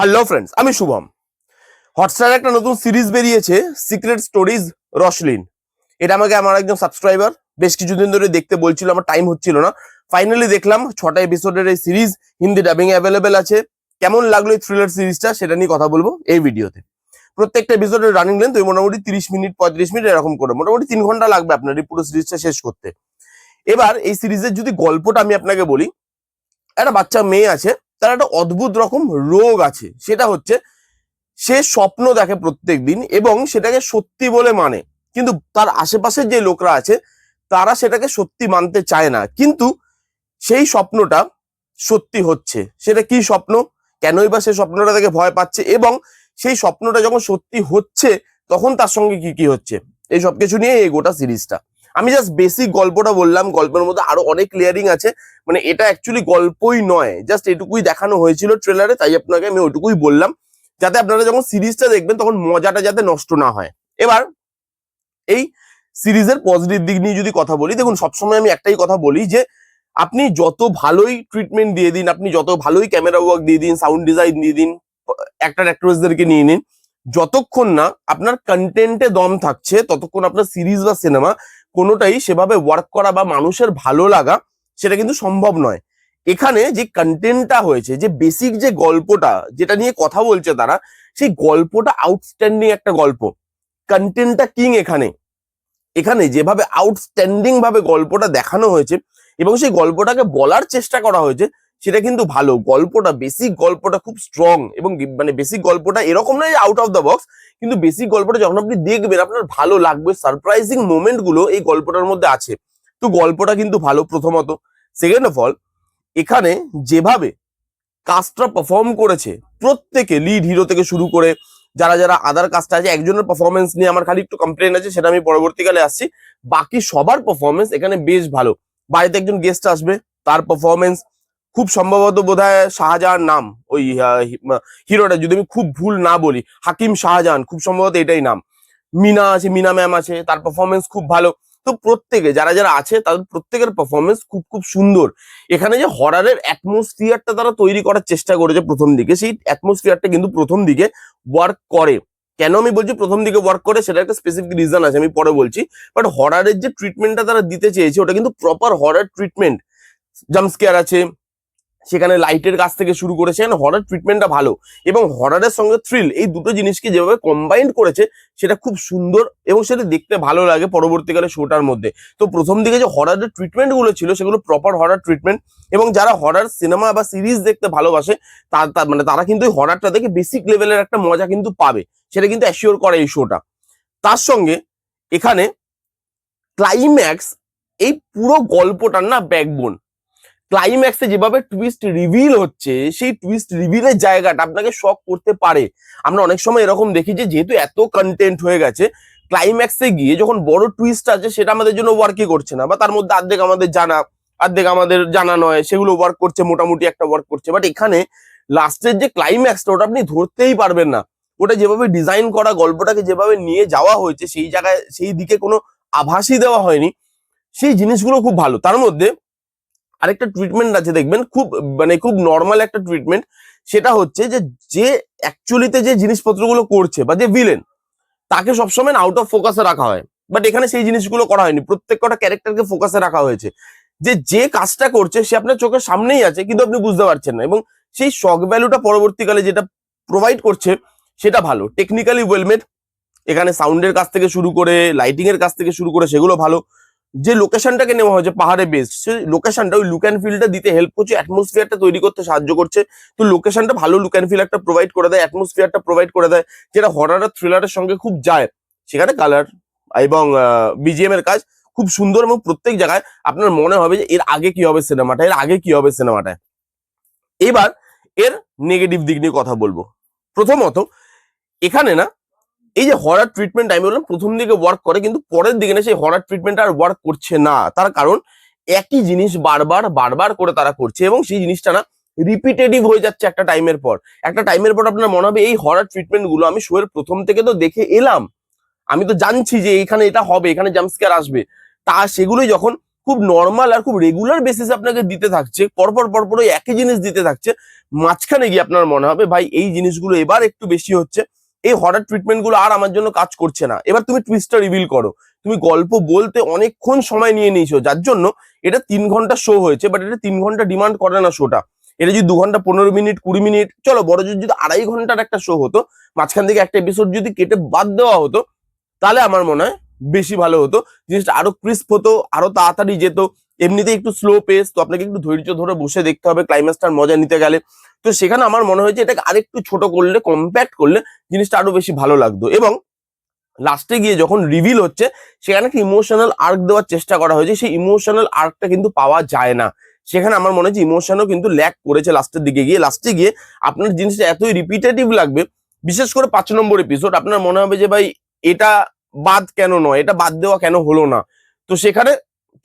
Hello friends, আমি শুভম। হটস্টারে একটা নতুন সিরিজ বেরিয়েছে, সিক্রেট স্টোরিজ রসলিন। এটা আমাকে আমার একজন সাবস্ক্রাইবার বেশ কিছুদিন ধরে দেখতে বলছিল, আমার টাইম হচ্ছিল না। ফাইনালি দেখলাম 6টা এপিসোডের এই সিরিজ, হিন্দি ডাবিং অ্যাভেলেবেল আছে। কেমন লাগলো এই থ্রিলার সিরিজটা সেটা নিয়ে কথা বলবো এই ভিডিওতে। প্রত্যেকটা এপিসোডের রানিং লেন্থ ওই মোটামুটি 30 মিনিট 35 মিনিট এরকম করে, মোটামুটি 3 ঘন্টা লাগবে আপনার এই পুরো সিরিজটা শেষ করতে। এবার এই সিরিজের যদি গল্পটা আমি আপনাকে বলি, একটা বাচ্চা মেয়ে আছে, তার একটা অদ্ভুত রকম রোগ আছে। সেটা হচ্ছে সে স্বপ্ন দেখে প্রত্যেক দিন এবং সেটাকে সত্যি বলে মানে, কিন্তু তার আশেপাশের যে লোকরা আছে তারা সেটাকে সত্যি মানতে চায় না। কিন্তু সেই স্বপ্নটা সত্যি হচ্ছে। সেটা কি স্বপ্ন, কেনই বা সে স্বপ্নটা থেকে ভয় পাচ্ছে, এবং সেই স্বপ্নটা যখন সত্যি হচ্ছে তখন তার সঙ্গে কি কি হচ্ছে, এই সবকিছু নিয়ে এই গোটা সিরিজটা। আমি জাস্ট বেসিক গল্পটা বললাম, গল্পের মধ্যে আরো অনেক লেয়ারিং আছে। মানে এটা অ্যাকচুয়ালি গল্পই নয়, জাস্ট এটুকুই দেখানো হয়েছিল ট্রেলারে, তাই আপনাকে আমি ওইটুকুই বললাম, যাতে আপনারা যখন সিরিজটা দেখবেন তখন মজাটা যাতে নষ্ট না হয়। এবার এই সিরিজের পজিটিভ দিক নিয়ে যদি কথা বলি, দেখুন সবসময় আমি একটাই কথা বলি যে আপনি যত ভালোই ট্রিটমেন্ট দিয়ে দিন, আপনি যত ভালোই ক্যামেরা ওয়ার্ক দিয়ে দিন, সাউন্ড ডিজাইন দিয়ে দিন, অ্যাক্টর অ্যাক্ট্রেসদেরকে নিয়ে নিন, যতক্ষণ না আপনার কন্টেন্টে দম থাকছে ততক্ষণ আপনার সিরিজ বা সিনেমা কোনোটাই সেভাবে ওয়ার্ক করা বা মানুষের ভালো লাগা সেটা কিন্তু সম্ভব নয়। এখানে যে কন্টেন্টটা হয়েছে, যে বেসিক যে গল্পটা যেটা নিয়ে কথা বলছে তারা, সেই গল্পটা আউটস্ট্যান্ডিং একটা গল্প। কন্টেন্টটা কিং এখানে। এখানে যেভাবে আউটস্ট্যান্ডিং ভাবে গল্পটা দেখানো হয়েছে এবং সেই গল্পটাকে বলার চেষ্টা করা হয়েছে সেটা কিন্তু ভালো। গল্পটা, বেসিক গল্পটা খুব স্ট্রং, এবং মানে বেসিক গল্পটা এরকম নয় আউট অফ দ্য বক্স, কিন্তু বেসিক গল্পটা যখন আপনি দেখবেন আপনার ভালো লাগবে। সারপ্রাইজিং মোমেন্ট গুলো এই গল্পটার মধ্যে আছে। তো গল্পটা কিন্তু ভালো প্রথমত। সেকেন্ড অফ অল, এখানে যেভাবে কাস্টরা পারফর্ম করেছে, প্রত্যেকে লিড হিরো থেকে শুরু করে যারা যারা আদার কাস্ট আছে, একজনের পারফরমেন্স নিয়ে আমার খালি একটু কমপ্লেন আছে, সেটা আমি পরবর্তীকালে আসছি। বাকি সবার পারফরমেন্স এখানে বেশ ভালো। বাড়িতে একজন গেস্ট আসবে, তার পারফরমেন্স খুব সম্ভবত বোধহয় শাহজাহান নাম ওই হিরোটা, যদি আমি খুব ভুল না বলি, হাকিম শাহজাহান খুব সম্ভবত এটাই নাম। মিনা আছে, মিনা ম্যাম আছে, তার পারফরমেন্স খুব ভালো। তো প্রত্যেকে যারা যারা আছে তাদের প্রত্যেকের পারফরমেন্স খুব খুব সুন্দর। এখানে যে হরারের অ্যাটমসফিয়ারটা তারা তৈরি করার চেষ্টা করেছে প্রথম দিকে, সেই অ্যাটমসফিয়ারটা কিন্তু প্রথম দিকে ওয়ার্ক করে। কেন আমি বলছি প্রথম দিকে ওয়ার্ক করে, সেটা একটা স্পেসিফিক রিজন আছে, আমি পরে বলছি। বাট হরারের যে ট্রিটমেন্টটা তারা দিতে চেয়েছে ওটা কিন্তু প্রপার হরার ট্রিটমেন্ট। জাম্পস্কেয়ার আছে, সেখানে লাইটের কাছ থেকে শুরু করে সেখানে হরার ট্রিটমেন্টটা ভালো, এবং হরারের সঙ্গে থ্রিল, এই দুটো জিনিসকে যেভাবে কম্বাইন্ড করেছে সেটা খুব সুন্দর এবং সেটা দেখতে ভালো লাগে পরবর্তীকালে শোটার মধ্যে। তো প্রথম দিকে যে হরারের ট্রিটমেন্ট গুলো ছিল সেগুলো প্রপার হরার ট্রিটমেন্ট, এবং যারা হরার সিনেমা বা সিরিজ দেখতে ভালোবাসে মানে তারা কিন্তু এই হরারটা দেখে বেসিক লেভেলের একটা মজা কিন্তু পাবে, সেটা কিন্তু অ্যাসিওর করে এই শোটা। তার সঙ্গে এখানে ক্লাইম্যাক্স, এই পুরো গল্পটার না ব্যাকবোন। ক্লাইম্যাক্সে যেভাবে টুইস্ট রিভিল হচ্ছে, সেই টুইস্ট রিভিলের জায়গাটা আপনাকে শক করতে পারে। আমরা অনেক সময় এরকম দেখি যে যেহেতু এত কন্টেন্ট হয়ে গেছে, ক্লাইম্যাক্সে গিয়ে যখন বড় টুইস্ট আছে সেটা আমাদের জন্য ওয়ার্কই করছে না, বা তার মধ্যে অর্ধেক আমাদের জানা অর্ধেক আমাদের জানা নয়, সেগুলো ওয়ার্ক করছে, মোটামুটি একটা ওয়ার্ক করছে। বাট এখানে লাস্টের যে ক্লাইম্যাক্সটা ওটা আপনি ধরতেই পারবেন না। ওটা যেভাবে ডিজাইন করা, গল্পটাকে যেভাবে নিয়ে যাওয়া হয়েছে সেই জায়গায়, সেই দিকে কোনো আভাসই দেওয়া হয়নি, সেই জিনিসগুলো খুব ভালো। তার মধ্যে আরেকটা ট্রিটমেন্ট আছে দেখবেন, খুব মানে খুব নর্মাল একটা ট্রিটমেন্ট। সেটা হচ্ছে যে যে অ্যাকচুয়ালিতে যে জিনিসপত্রগুলো করছে বা যে ভিলেন, তাকে সবসময় আউট অফ ফোকাসে রাখা হয়। বাট এখানে সেই জিনিসগুলো করা হয়নি, প্রত্যেকটা ক্যারেক্টারকে ফোকাসে রাখা হয়েছে। যে যে কাজটা করছে সে আপনার চোখের সামনেই আছে, কিন্তু আপনি বুঝতে পারছেন না, এবং সেই শক ভ্যালুটা পরবর্তীকালে যেটা প্রোভাইড করছে সেটা ভালো। টেকনিক্যালি ওয়েলমেড, এখানে সাউন্ডের কাছ থেকে শুরু করে লাইটিং এর কাছ থেকে শুরু করে সেগুলো ভালো। যে লোকেশনটাকে নেওয়া হয়েছে পাহাড়ে বেস্ট, সেই লোকেশনটা ওই লুক অ্যান্ড ফিলটা দিতে হেল্প করছে, অ্যাটমসফিয়ারটা তৈরি করতে সাহায্য করছে। তো লোকেশনটা ভালো লুক অ্যান্ড ফিল একটা প্রোভাইড করে দেয়, অ্যাটমসফিয়ারটা প্রোভাইড করে দেয়, যেটা হরর আর থ্রিলারের সঙ্গে খুব যায়। সেখানে কালার এবং বিজিএম এর কাজ খুব সুন্দর, এবং প্রত্যেক জায়গায় আপনার মনে হবে যে এর আগে কি হবে সিনেমাটা, এর আগে কি হবে সিনেমাটা। এবার এর নেগেটিভ দিক নিয়ে কথা বলবো। প্রথমত, এখানে না এই যে হরার ট্রিটমেন্ট, আমি বললাম প্রথম দিকে ওয়ার্ক করে, কিন্তু পরের দিকে না সেই হরার ট্রিটমেন্ট আর ওয়ার্ক করছে না। তার কারণ একই জিনিস বারবার বারবার করে তারা করছে, এবং সেই জিনিসটা না রিপিটেটিভ হয়ে যাচ্ছে একটা টাইমের পর। একটা টাইমের পর আপনার মনে হবে এই হরার ট্রিটমেন্ট গুলো আমি শোয়ের প্রথম থেকে তো দেখে এলাম, আমি তো জানছি যে এখানে এটা হবে, এখানে জাম্পস্কেয়ার আসবে, তা সেগুলোই যখন খুব নর্মাল আর খুব রেগুলার বেসিস আপনাকে দিতে থাকছে, পরপর পরপর ওই একই জিনিস দিতে থাকছে, মাঝখানে গিয়ে আপনার মনে হবে ভাই এই জিনিসগুলো এবার একটু বেশি হচ্ছে, এই হরর ট্রিটমেন্ট গুলো আর আমার জন্য কাজ করছে না। এবার তুমি টুইস্টটা রিভিল করো, তুমি গল্প বলতে অনেকক্ষণ সময় নিয়ে নিয়েছো, যার জন্য এটা 3 ঘন্টা শো হয়েছে, বাট এটা 3 ঘন্টা ডিমান্ড করে না শোটা। এটা যদি 2 ঘন্টা 15 মিনিট 20 মিনিট, চলো বড় যদি 2.5 ঘন্টার একটা শো হতো, মাঝখান থেকে একটা এপিসোড যদি কেটে বাদ দেওয়া হতো, তাহলে আমার মনে হয় বেশি ভালো হতো, জিনিসটা আরো ক্রিস্প হতো, আরো তাড়াতাড়ি যেত। এমনিতে একটু স্লো পেস, তো আপনাকে একটু ধৈর্য ধরে বসে দেখতে হবে ক্লাইম্যাক্সটার মজা নিতে গেলে। তো সেখানে আমার মনে হয়েছে এটাকে আরেকটু ছোট করলে, কম্প্যাক্ট করলে জিনিসটা আরো বেশি ভালো লাগতো। এবং লাস্টে গিয়ে যখন রিভিল হচ্ছে, সেখানে একটা ইমোশনাল আর্ক দেওয়ার চেষ্টা করা হয়েছে, সেই ইমোশনাল আর্কটা কিন্তু পাওয়া যায় না। সেখানে আমার মনে হচ্ছে ইমোশনও কিন্তু ল্যাক করেছে লাস্টের দিকে গিয়ে। লাস্টে গিয়ে আপনার জিনিসটা এতই রিপিটেটিভ লাগবে, বিশেষ করে 5 নম্বর এপিসোড, আপনার মনে হবে যে ভাই এটা বাদ কেন নয়, এটা বাদ দেওয়া কেন হলো না। তো সেখানে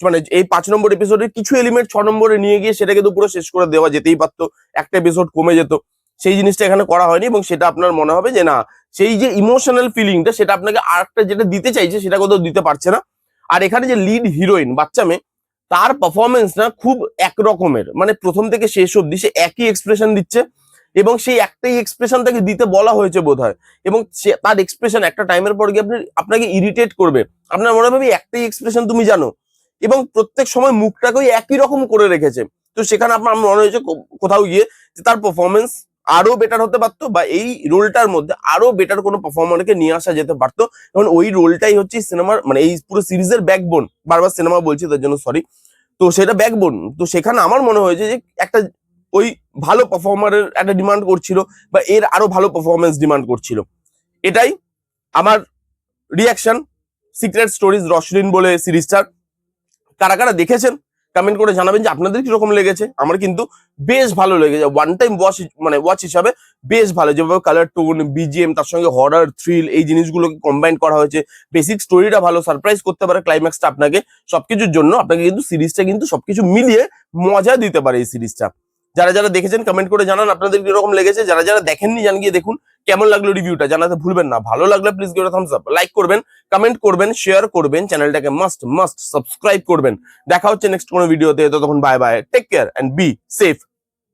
মানে এই 5 নম্বর এপিসোডের কিছু এলিমেন্ট 6 নম্বরে নিয়ে গিয়ে সেটাকে তো পুরো শেষ করে দেওয়া যেতেই পারতো, একটা এপিসোড কমে যেত। সেই জিনিসটা এখানে করা হয়নি, এবং সেটা আপনার মনে হবে যে না, সেই যে ইমোশনাল ফিলিংটা সেটা আপনাকে আরেকটা যেটা দিতে চাইছে সেটা কোথাও দিতে পারছে না। আর এখানে যে লিড হিরোইন বাচ্চা মেয়ে, তার পারফরমেন্স না খুব একরকমের, মানে প্রথম থেকে শেষ অব্দি সে একই এক্সপ্রেশন দিচ্ছে, এবং সেই একটাই এক্সপ্রেশন তাকে দিতে বলা হয়েছে বোধহয়। এবং তার এক্সপ্রেশন একটা টাইমের পর গিয়ে আপনাকে ইরিটেট করবে, আপনার মনে হবে একটাই এক্সপ্রেশন তুমি জানো, এবং প্রত্যেক সময় মুখটাকে ওই একই রকম করে রেখেছে। তো সেখানে আপনার মনে হয়েছে কোথাও গিয়ে যে তার পারফরমেন্স আরো বেটার হতে পারতো, বা এই রোলটার মধ্যে আরো বেটার কোনো পারফর্মারকে নিয়ে আসা যেতে পারতো। কারণ ওই রোলটাই হচ্ছে সিনেমার, মানে এই পুরো সিরিজের ব্যাকবোন, বারবার সিনেমা বলছি তার জন্য সরি। তো সেটা ব্যাকবোন, তো সেখানে আমার মনে হয়েছে যে একটা ওই ভালো পারফর্মারের একটা ডিমান্ড করছিল, বা এর আরো ভালো পারফরমেন্স ডিমান্ড করছিল। এটাই আমার রিয়াকশন সিক্রেট স্টোরিজ রসলিন বলে সিরিজটার। কারা কারা দেখেছেন কমেন্ট করে জানাবেন যে আপনাদের কিরকম লেগেছে। আমার কিন্তু বেশ ভালো লেগেছে, ওয়ান টাইম ওয়াচ হিসাবে বেশ ভালো। যেভাবে কালার টোন, বিজিএম, তার সঙ্গে হরর থ্রিল, এই জিনিসগুলোকে কম্বাইন করা হয়েছে, বেসিক স্টোরিটা ভালো, সারপ্রাইজ করতে পারে ক্লাইম্যাক্সটা আপনাকে, সবকিছুর জন্য আপনাকে কিন্তু সিরিজটা কিন্তু সবকিছু মিলিয়ে মজা দিতে পারে এই সিরিজটা। যারা যারা দেখেছেন কমেন্ট করে জানান আপনাদের কিরকম লেগেছে, যারা যারা দেখেননি জান গিয়ে দেখুন কেমন লাগলো রিভিউটা, জানাতে ভুলবেন না। ভালো লাগলে please give Thums up, like করবেন, কমেন্ট করবেন, শেয়ার করবেন, চ্যানেলটাকে মাস্ট মাস্ট সাবস্ক্রাইব করবেন। দেখা হচ্ছে নেক্সট কোনো ভিডিওতে, ততক্ষণ bye bye, take care and be safe.